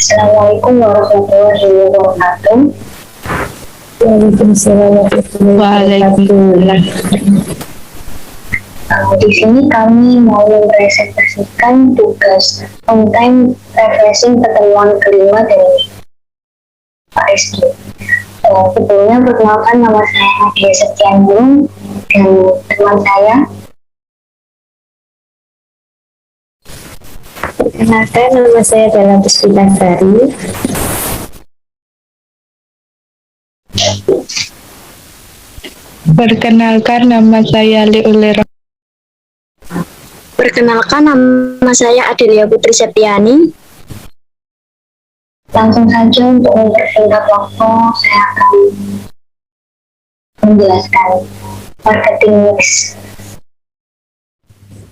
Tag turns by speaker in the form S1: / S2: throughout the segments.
S1: Assalamualaikum warahmatullahi wabarakatuh.
S2: Waalaikumsalam warahmatullahi
S3: Waalaikumsalam.
S2: wabarakatuh.
S1: Di sini kami mau mempresentasikan tugas on-time refreshing pertemuan kelima dari Pak Rizky. Sebelumnya perkenalkan, nama saya Nadia Setianurung dan teman saya.
S2: Perkenalkan, nama saya adalah Puspita Sari.
S3: Perkenalkan, nama saya Liulera.
S4: Perkenalkan, nama saya Adelia Putri Septiani.
S1: Langsung saja untuk mempersingkat waktu, saya akan menjelaskan marketing mix.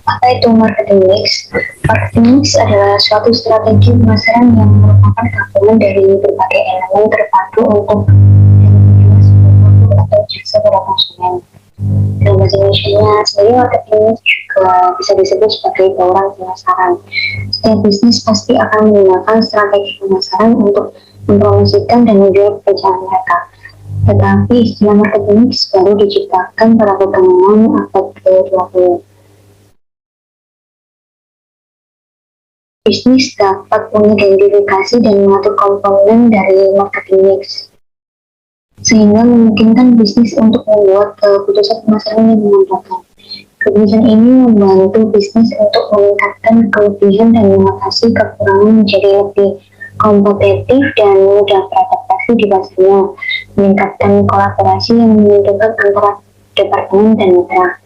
S1: Apa itu marketing mix? Marketing mix adalah suatu strategi pemasaran yang merupakan gabungan dari berbagai elemen terpadu untuk menjual sebuah produk atau jasa pada konsumen. Dalam bahasa Indonesia sendiri, marketing mix juga bisa disebut sebagai bauran pemasaran. Setiap bisnis pasti akan menggunakan strategi pemasaran untuk mempromosikan dan menjual pekerjaan mereka. Tetapi istilah marketing mix baru diciptakan pada pertengahan abad ke-20. Bisnis dapat mengidentifikasi dan mengatur komponen dari marketing mix, sehingga memungkinkan bisnis untuk membuat keputusan pemasaran yang menguntungkan. Keputusan ini membantu bisnis untuk meningkatkan kelebihan dan mengatasi kekurangan menjadi lebih kompetitif dan mudah beradaptasi di pasarnya, meningkatkan kolaborasi yang menguntungkan antara departemen dan mitra.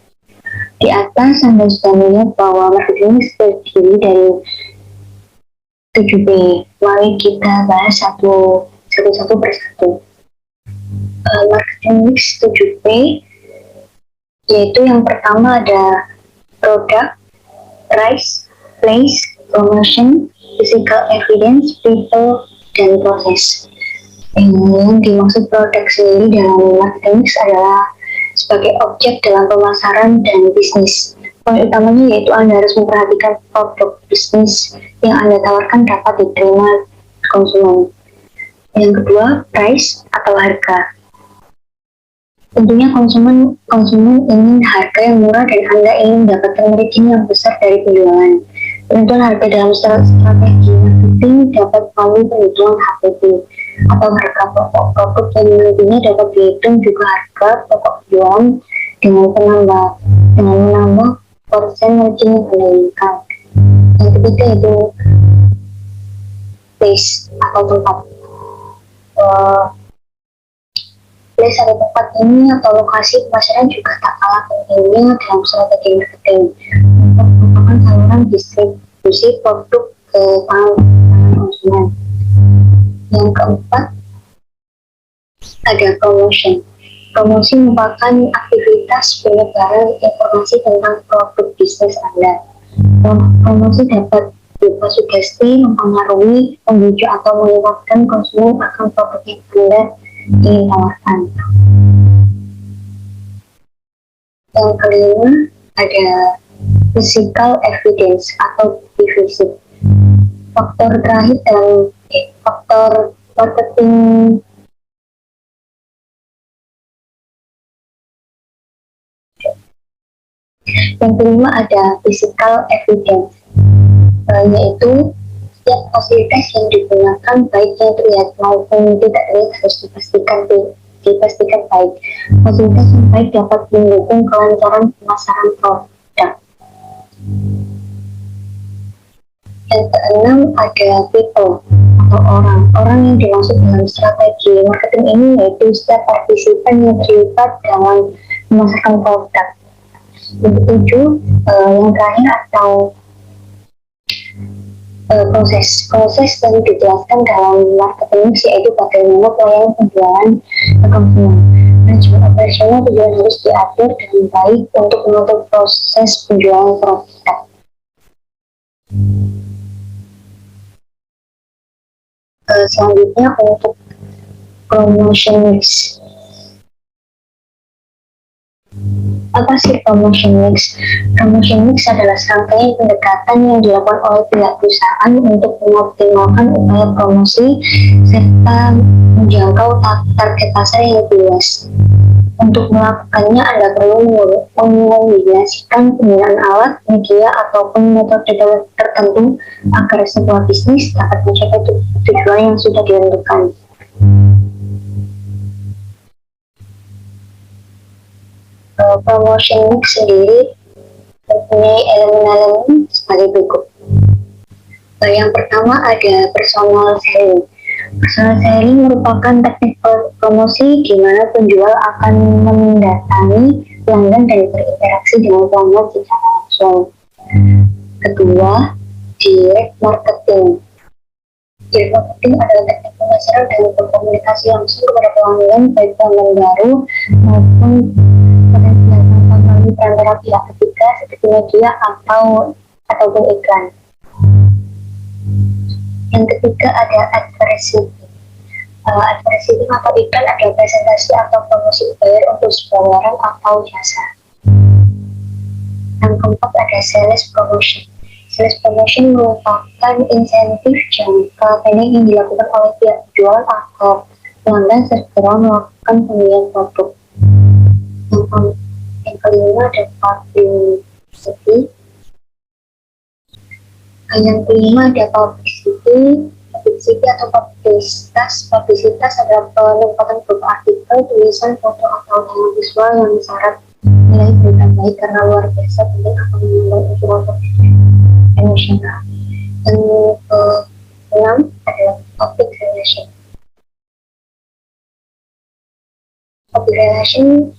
S1: Di atas Anda sudah melihat bahwa marketing mix terdiri dari 7B. Mari kita bahas satu persatu. Marketing mix 7P, yaitu yang pertama ada product, price, place, promotion, physical evidence, people, dan proses. Yang dimaksud produk sendiri dalam marketing mix adalah sebagai objek dalam pemasaran dan bisnis. Poin utamanya yaitu Anda harus memperhatikan produk bisnis yang Anda tawarkan dapat diterima konsumen. Yang kedua, price atau harga. Tentunya konsumen ingin harga yang murah dan Anda ingin mendapatkan margin yang besar dari penjualan. Penentuan harga dalam strategi marketing dapat melalui perhitungan HPP atau harga pokok produk yang nantinya dapat dihitung juga harga pokok penjualan dengan menambah persen margin yang Anda inginkan. Yang ketiga itu place atau tempat. Place atau tempat ini atau lokasi pemasaran juga tak kalah pentingnya dalam strategi marketing untuk merupakan saluran distribusi produk ke tangan konsumen. Yang keempat ada promotion. Promosi merupakan aktivitas penyebaran informasi tentang produk bisnis Anda. Promosi dapat berupa sugesti, mempengaruhi, membujuk atau mengingatkan konsumen akan produk yang Anda ingin tawarkan. Yang kelima ada physical evidence atau bukti. Faktor terakhir dalam faktor marketing yang kelima ada physical evidence, yaitu setiap fasilitas yang digunakan baik yang terlihat maupun tidak terlihat harus dipastikan baik. Fasilitas yang baik dapat mendukung kelancaran pemasaran produk. Yang keenam ada people atau orang yang dimaksud dalam strategi marketing ini yaitu setiap partisipan yang terlibat dalam memasarkan produk. Yang ketujuh, yang terakhir atau proses yang dijelaskan dalam marketing yaitu bagaimana pelayanan penjualan ke konsumen. Manajemen operasional tujuan harus diatur dengan baik untuk mengatur proses penjualan produk. Selanjutnya untuk promotion mix. Apa sih promotion mix? Promotion mix adalah serangkaian pendekatan yang dilakukan oleh pihak perusahaan untuk mengoptimalkan upaya promosi serta menjangkau target pasar yang lebih luas. Untuk melakukannya, Anda perlu mengombinasikan penggunaan alat, media, ataupun metode tertentu agar sebuah bisnis dapat mencapai tujuan yang sudah ditentukan. Promotion mix sendiri mempunyai elemen-elemen sebagai berikut. Yang pertama ada personal selling. Personal selling merupakan teknik promosi di mana penjual akan mendatangi pelanggan dan berinteraksi dengan pelanggan secara langsung. Kedua, direct marketing. Direct marketing adalah teknik pemasaran dan berkomunikasi langsung kepada pelanggan, baik pelanggan baru maupun potensial tanpa melalui perantara pihak ketiga seperti media ataupun iklan. Yang ketiga ada advertising. Advertising atau iklan adalah presentasi atau promosi bayar untuk sebuah barang atau jasa. Yang keempat ada sales promotion. Sales promotion merupakan insentif jangka pendek yang dilakukan oleh pihak penjual agar pelanggan segera melakukan pembelian produk. Yang kelima ada publicity. Yang kelima ada publicity. Publicity atau publisitas. Publisitas adalah penempatan berupa artikel, tulisan, foto, atau tayangan visual yang syarat nilai berita baik karena luar biasa penting atau mengundang unsur emosional. Yang keenam adalah public relation. Public relation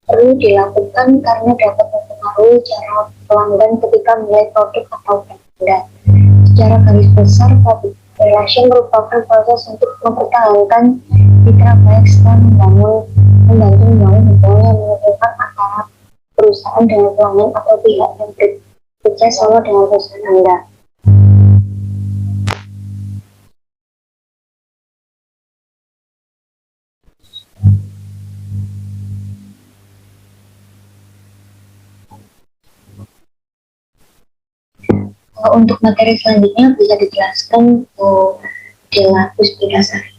S1: perlu dilakukan karena dapat mempengaruhi cara pelanggan ketika menilai produk atau benda. Secara garis besar, public relation merupakan proses untuk mempertahankan citra baik setelah membantu membangun hubungan yang menguntungkan antara perusahaan dengan pelanggan atau pihak yang bekerja sama dengan perusahaan Anda. Untuk materi selanjutnya bisa dijelaskan Della Puspitasari.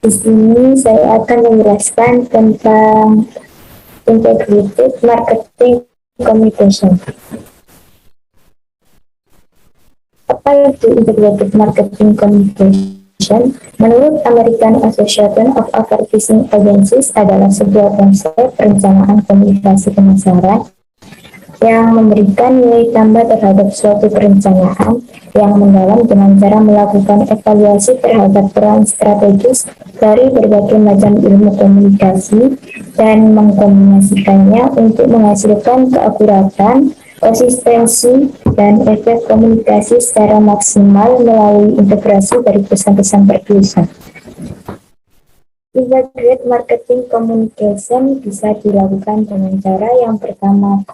S2: Di sini saya akan menjelaskan tentang integrated marketing communication. Apa itu integrated marketing communication? Menurut American Association of Advertising Agencies adalah sebuah konsep perencanaan komunikasi pemasaran yang memberikan nilai tambah terhadap suatu perencanaan yang mendalam dengan cara melakukan evaluasi terhadap peran strategis dari berbagai macam ilmu komunikasi dan mengkombinasikannya untuk menghasilkan keakuratan, konsistensi, dan efek komunikasi secara maksimal melalui integrasi dari pesan-pesan tertulisan. Integrated marketing communication bisa dilakukan dengan cara yang pertama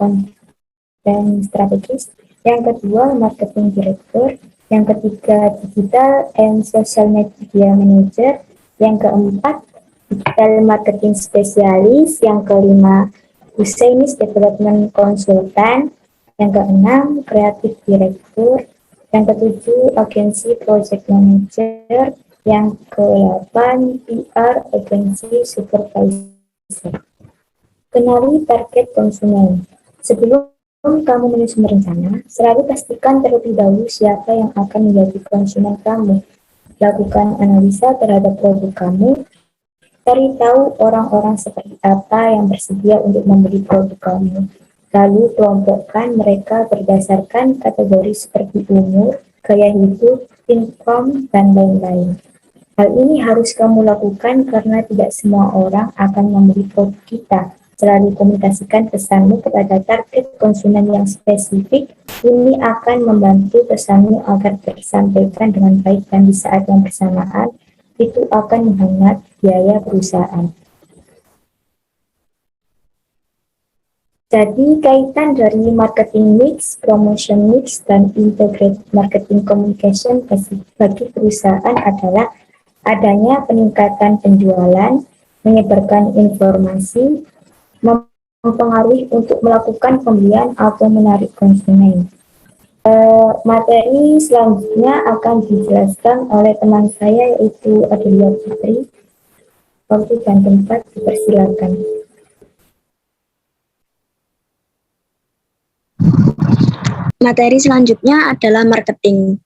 S2: dan strategis, yang kedua marketing director, yang ketiga digital and social media manager, yang keempat digital marketing spesialis, yang kelima business development consultant, yang keenam creative director, yang ketujuh agency project manager, yang ke-8 PR agency supervisor. Kenali target konsumen. Sebelum kamu menyusun rencana, selalu pastikan terlebih dahulu siapa yang akan menjadi konsumen kamu. Lakukan analisa terhadap produk kamu, cari tahu orang-orang seperti apa yang bersedia untuk membeli produk kamu. Lalu kelompokkan mereka berdasarkan kategori seperti umur, gaya hidup, income, dan lain-lain. Hal ini harus kamu lakukan karena tidak semua orang akan membeli produk kita. Selalu komunikasikan pesanmu kepada target konsumen yang spesifik. Ini akan membantu pesanmu agar tersampaikan dengan baik dan di saat yang bersamaan. Itu akan menghemat biaya perusahaan. Jadi kaitan dari marketing mix, promotion mix, dan integrated marketing communication bagi perusahaan adalah adanya peningkatan penjualan, menyebarkan informasi, mempengaruhi untuk melakukan pembelian atau menarik konsumen. Materi selanjutnya akan dijelaskan oleh teman saya yaitu Adelia Putri. Waktu dan tempat dipersilakan.
S4: Materi selanjutnya adalah marketing.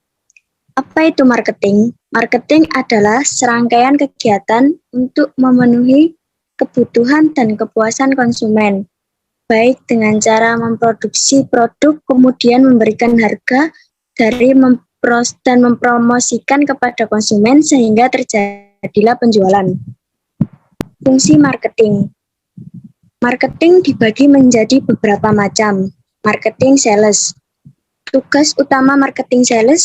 S4: Apa itu marketing? Marketing adalah serangkaian kegiatan untuk memenuhi kebutuhan dan kepuasan konsumen, baik dengan cara memproduksi produk, kemudian memberikan harga dari dan mempromosikan kepada konsumen sehingga terjadilah penjualan. Fungsi marketing. Marketing dibagi menjadi beberapa macam. Marketing sales. Tugas utama marketing sales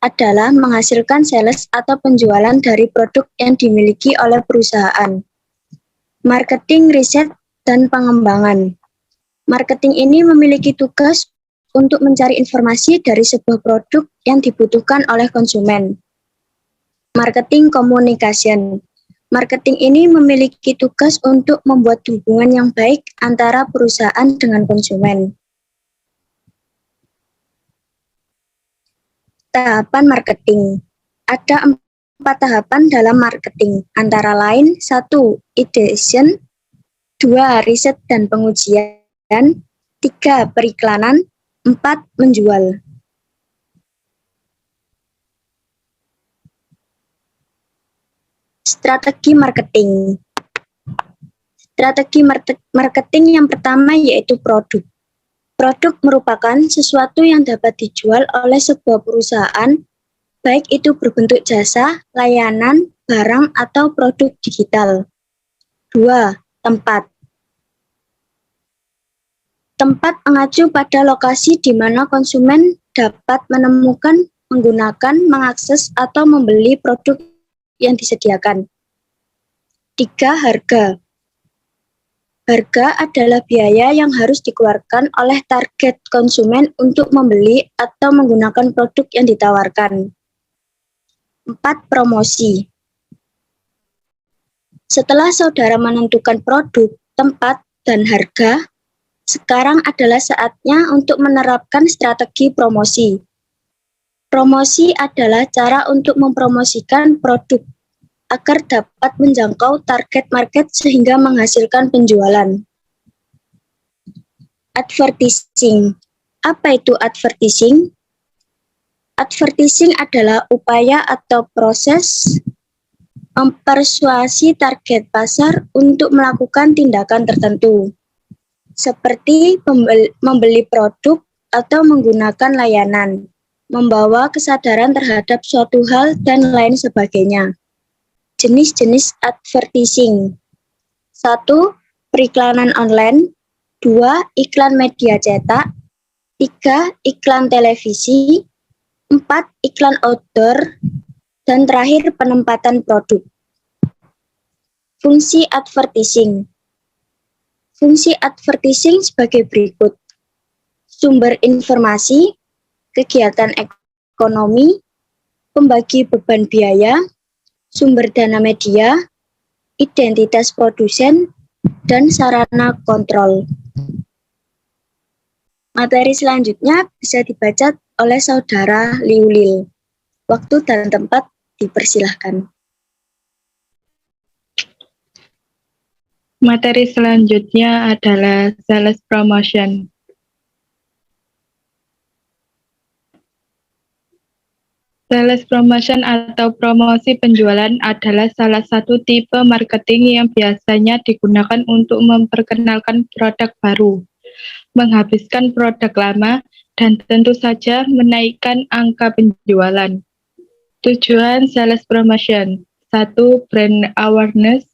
S4: adalah menghasilkan sales atau penjualan dari produk yang dimiliki oleh perusahaan. Marketing riset dan pengembangan. Marketing ini memiliki tugas untuk mencari informasi dari sebuah produk yang dibutuhkan oleh konsumen. Marketing communication. Marketing ini memiliki tugas untuk membuat hubungan yang baik antara perusahaan dengan konsumen. Tahapan marketing. Ada 4 tahapan dalam marketing, antara lain 1. Ideation, 2. Riset dan pengujian, 3. Periklanan, 4. Menjual. Strategi marketing. Strategi marketing yang pertama yaitu produk. Produk merupakan sesuatu yang dapat dijual oleh sebuah perusahaan, baik itu berbentuk jasa, layanan, barang, atau produk digital. 2. Tempat. Tempat mengacu pada lokasi di mana konsumen dapat menemukan, menggunakan, mengakses, atau membeli produk yang disediakan. 3. Harga. Harga adalah biaya yang harus dikeluarkan oleh target konsumen untuk membeli atau menggunakan produk yang ditawarkan. 4. Promosi. Setelah saudara menentukan produk, tempat, dan harga, sekarang adalah saatnya untuk menerapkan strategi promosi. Promosi adalah cara untuk mempromosikan produk agar dapat menjangkau target market sehingga menghasilkan penjualan. Advertising. Apa itu advertising? Advertising adalah upaya atau proses mempersuasi target pasar untuk melakukan tindakan tertentu, seperti membeli produk atau menggunakan layanan, membawa kesadaran terhadap suatu hal, dan lain sebagainya. Jenis-jenis advertising. 1. Periklanan online. 2. Iklan media cetak. 3. Iklan televisi. 4. Iklan outdoor. Dan terakhir penempatan produk. Fungsi advertising. Fungsi advertising sebagai berikut. Sumber informasi, kegiatan ekonomi, pembagi beban biaya, sumber dana media, identitas produsen, dan sarana kontrol. Materi selanjutnya bisa dibaca oleh Saudara Liulil. Waktu dan tempat dipersilahkan.
S3: Materi selanjutnya adalah sales promotion. Sales promotion atau promosi penjualan adalah salah satu tipe marketing yang biasanya digunakan untuk memperkenalkan produk baru, menghabiskan produk lama, dan tentu saja menaikkan angka penjualan. Tujuan sales promotion: 1. Brand awareness.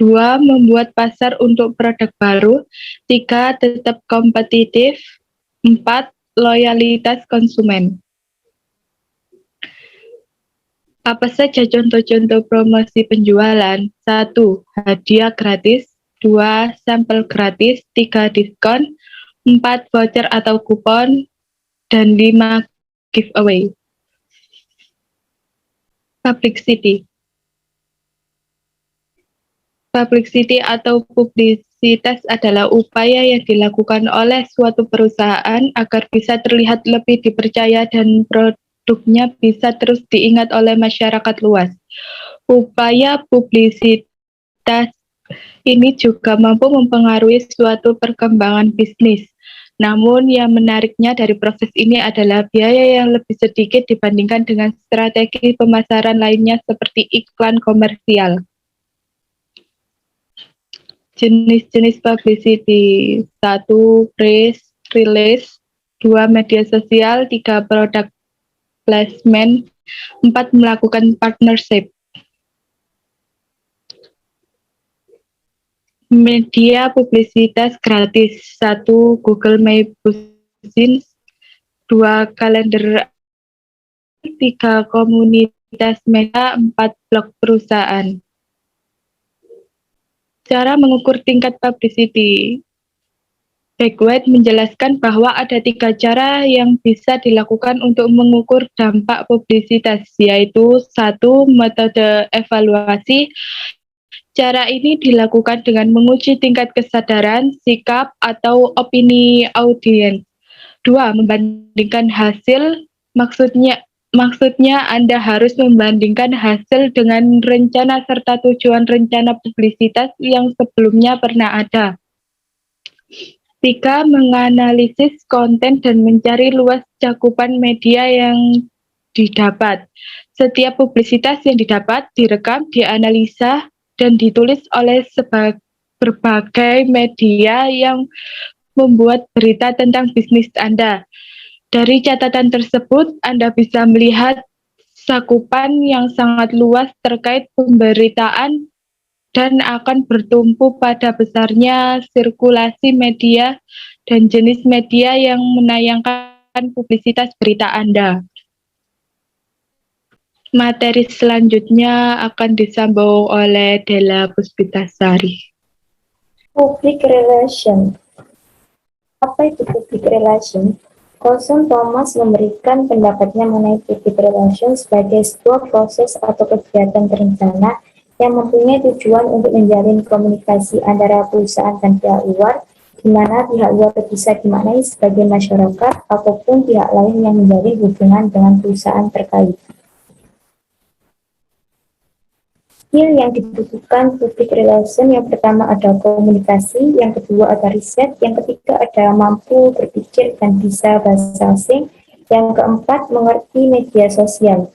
S3: 2. Membuat pasar untuk produk baru. 3. Tetap kompetitif. 4. Loyalitas konsumen. Apa saja contoh-contoh promosi penjualan? 1. Hadiah gratis. 2 sampel gratis, 3 diskon, 4 voucher atau kupon, dan 5 giveaway. Publicity. Publicity atau publisitas adalah upaya yang dilakukan oleh suatu perusahaan agar bisa terlihat lebih dipercaya dan produknya bisa terus diingat oleh masyarakat luas. Upaya publisitas ini juga mampu mempengaruhi suatu perkembangan bisnis. Namun yang menariknya dari proses ini adalah biaya yang lebih sedikit dibandingkan dengan strategi pemasaran lainnya seperti iklan komersial. Jenis-jenis publicity: 1. Press release, 2. Media sosial, 3. Product placement, 4. Melakukan partnership. Media publisitas gratis: 1. Google My Business, 2. Kalender, 3. Komunitas media, 4. Blog perusahaan. Cara mengukur tingkat publicity. Beckwith menjelaskan bahwa ada 3 cara yang bisa dilakukan untuk mengukur dampak publisitas, yaitu 1. Metode evaluasi. Cara ini dilakukan dengan menguji tingkat kesadaran, sikap, atau opini audiens. 2. Membandingkan hasil. Maksudnya Anda harus membandingkan hasil dengan rencana serta tujuan rencana publisitas yang sebelumnya pernah ada. 3. Menganalisis konten dan mencari luas cakupan media yang didapat. Setiap publisitas yang didapat direkam, dianalisa, dan ditulis oleh berbagai media yang membuat berita tentang bisnis Anda. Dari catatan tersebut, Anda bisa melihat cakupan yang sangat luas terkait pemberitaan dan akan bertumpu pada besarnya sirkulasi media dan jenis media yang menayangkan publisitas berita Anda. Materi selanjutnya akan disambung oleh Della Puspitasari.
S2: Public relation. Apa itu public relation? Cousin Thomas memberikan pendapatnya mengenai public relation sebagai sebuah proses atau kegiatan terencana yang mempunyai tujuan untuk menjalin komunikasi antara perusahaan dan pihak luar, di mana pihak luar bisa dimaknai sebagai masyarakat ataupun pihak lain yang menjalin hubungan dengan perusahaan terkait. Skill yang dibutuhkan public relation: yang pertama ada komunikasi, yang kedua ada riset, yang ketiga ada mampu berpikir dan bisa bahasa asing, yang keempat mengerti media sosial.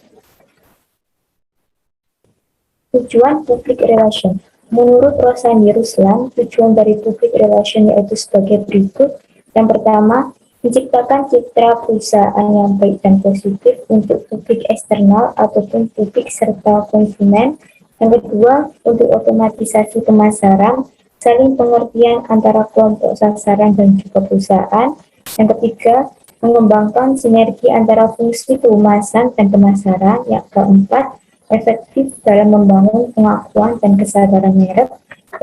S2: Tujuan public relation. Menurut Rosani Ruslan, tujuan dari public relation yaitu sebagai berikut. Yang pertama, menciptakan citra perusahaan yang baik dan positif untuk publik eksternal ataupun publik serta konsumen. Yang kedua, untuk otomatisasi pemasaran, saling pengertian antara kelompok sasaran dan juga perusahaan. Yang ketiga, mengembangkan sinergi antara fungsi kehumasan dan pemasaran. Yang keempat, efektif dalam membangun pengakuan dan kesadaran merek.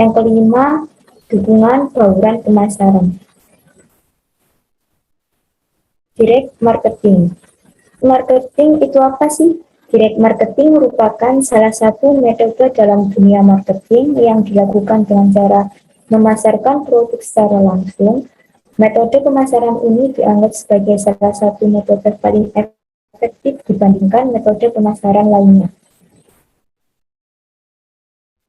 S2: Yang kelima, dukungan bauran pemasaran. Direct marketing. Marketing itu apa sih? Direct marketing merupakan salah satu metode dalam dunia marketing yang dilakukan dengan cara memasarkan produk secara langsung. Metode pemasaran ini dianggap sebagai salah satu metode paling efektif dibandingkan metode pemasaran lainnya.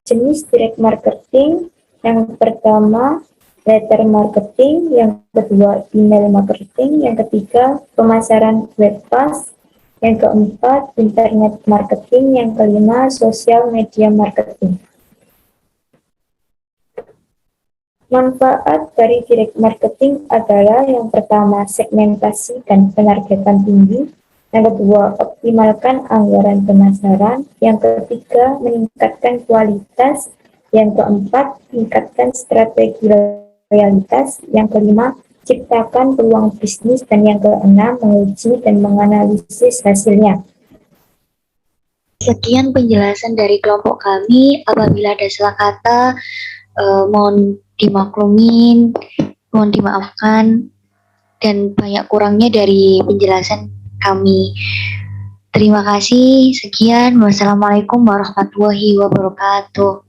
S2: Jenis direct marketing: yang pertama letter marketing, yang kedua email marketing, yang ketiga pemasaran web pass, yang keempat internet marketing, yang kelima social media marketing. Manfaat dari direct marketing adalah yang pertama segmentasi dan penargetan tinggi, yang kedua optimalkan anggaran pemasaran, yang ketiga meningkatkan kualitas, yang keempat tingkatkan strategi loyalitas, yang kelima ciptakan peluang bisnis, dan yang keenam menguji dan menganalisis hasilnya.
S1: Sekian penjelasan dari kelompok kami. Apabila ada salah kata, Mohon dimaklumin, mohon dimaafkan, dan banyak kurangnya dari penjelasan kami. Terima kasih. Sekian. Wassalamualaikum warahmatullahi wabarakatuh.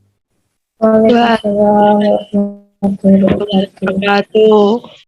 S2: Waalaikumsalam warahmatullahi wabarakatuh.
S3: Wabarakatuh.